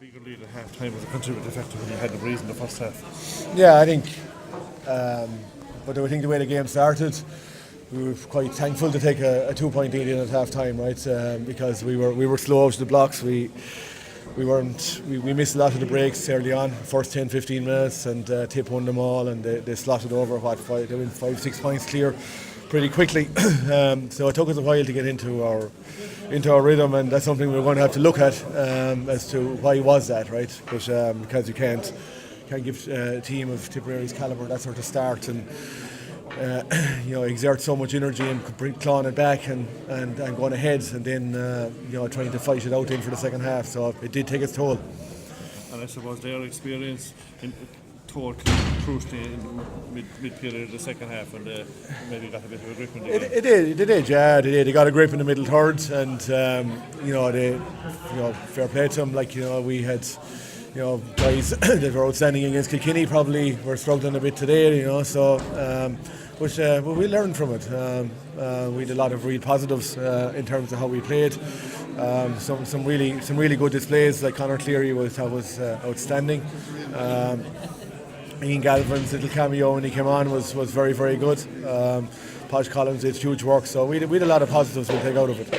bigger lead at half time was a contributing factor when you had the breeze in the first half. Yeah, I think. But I think the way the game started, we were quite thankful to take a 2-point lead in at half time, right? Because we were slow out to the blocks. We missed a lot of the breaks early on, first 10-15 minutes, and Tip won them all, and they slotted over they went 5-6 points clear pretty quickly. So it took us a while to get into our rhythm, and that's something we're going to have to look at as to why was that, right? But because you can't give a team of Tipperary's calibre that sort of start and exert so much energy and clawing it back and going ahead, and then trying to fight it out in for the second half. So it did take its toll. And I suppose their experience told crucially in mid-period of the second half, and maybe got a bit of a grip in the game. It did. Yeah, they did. They got a grip in the middle third, and they fair play to them. We had guys that were outstanding against Kilkenny probably were struggling a bit today. But we learned from it. We had a lot of real positives in terms of how we played. Some really good displays, like Conor Cleary was outstanding. Ian Galvin's little cameo when he came on was very, very good. Podge Collins did huge work, so we had a lot of positives we'll take out of it.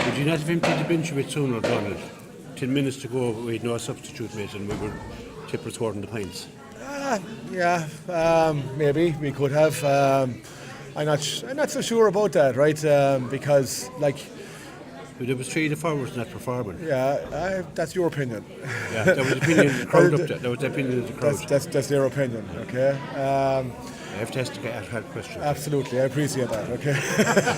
Would you not have emptied the bench a bit sooner, Donal? 10 minutes to go, we had no substitute mate, and we were Tipper scoring the points. Maybe we could have. I'm not so sure about that, right? Because but there was 3 of the forwards not performing. Yeah, that's your opinion. Yeah, that was the opinion of the crowd up there. That was the opinion of the crowd. That's their opinion, okay? I have to ask a hard question. Absolutely, I appreciate that, okay?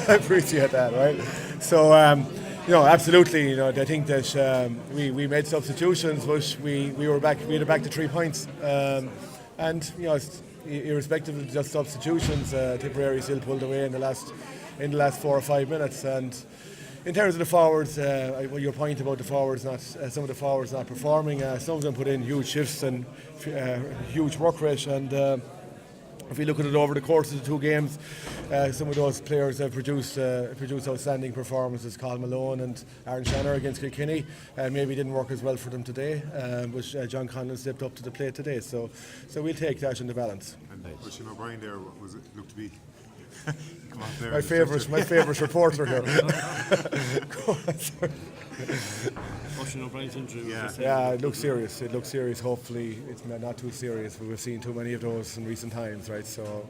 I appreciate that, right? So, absolutely, I think that we made substitutions, but we were back to 3 points. And irrespective of just substitutions, Tipperary still pulled away in the last 4 or 5 minutes. And in terms of the forwards, your point about the forwards some of the forwards not performing, some of them put in huge shifts and huge work rate. And if we look at it over the course of the 2 games, some of those players have produced outstanding performances. Carl Malone and Aaron Shanner against Kilkenny, maybe didn't work as well for them today, but John Conlon stepped up to the plate today. So we'll take that in the balance. And Oisin O'Brien there, was it looked to be my favourite reporter here. Oisin O'Brien's injury. Yeah, it looks serious. Hopefully it's not too serious. We've seen too many of those in recent times, right? So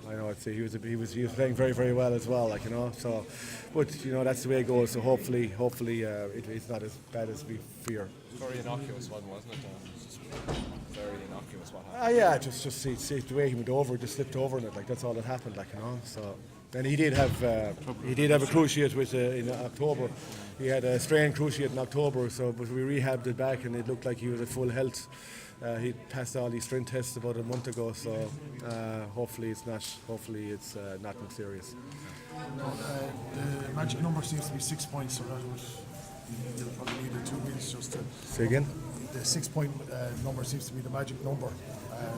I know he was playing very, very well as well, So, but that's the way it goes. So hopefully it's not as bad as we fear. Very innocuous one, wasn't it? Very innocuous what happened. Yeah, just see the way he went over, just slipped over in it. That's all that happened, So, and he did have a cruciate in October. He had a strained cruciate in October, but we rehabbed it back, and it looked like he was at full health. He passed all these strength tests about a month ago, so hopefully it's nothing serious. The magic number seems to be 6 points, so that would you'll probably need 2 weeks just to. Say again. The 6 point number seems to be the magic number.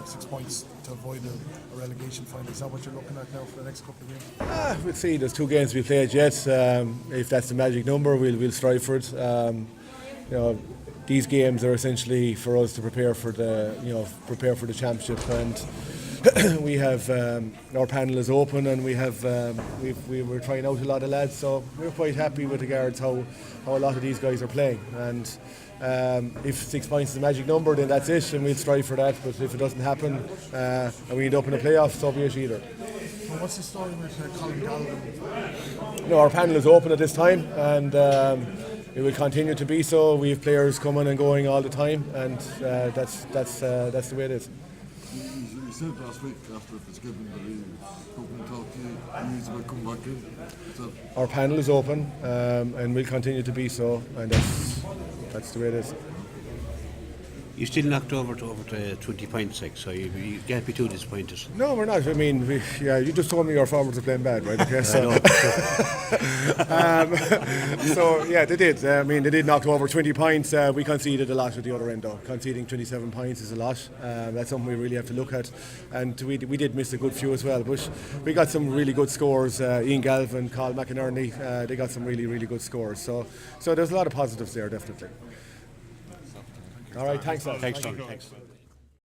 6 points to avoid a relegation final. Is that what you're looking at now for the next couple of games? We'll see. There's 2 games to be played yet. If that's the magic number, we'll strive for it. These games are essentially for us to prepare for the championship, and we have our panel is open, and we were trying out a lot of lads, so we're quite happy with regards how a lot of these guys are playing. And if 6 points is the magic number, then that's it, and we'll strive for that. But if it doesn't happen and we end up in the playoffs, so be it either. Well, what's the story with Colin Galvin? Our panel is open at this time, and it will continue to be so. We have players coming and going all the time, and that's the way it is. You said last week after Fitzgibbon that he couldn't talk to you, he needs to come back in. Our panel is open, and will continue to be so, and that's the way it is. You still knocked over to 20 points, so you can't be too disappointed. No, we're not. I mean, you just told me your forwards are playing bad, right? Okay, so, so yeah, they did. They did knock over 20 points. We conceded a lot at the other end, though. Conceding 27 points is a lot. That's something we really have to look at. And we did miss a good few as well. But we got some really good scores. Ian Galvin, Carl McInerney, they got some really, really good scores. So there's a lot of positives there, definitely. All right, thanks, lads. Thanks, Donal. Thanks.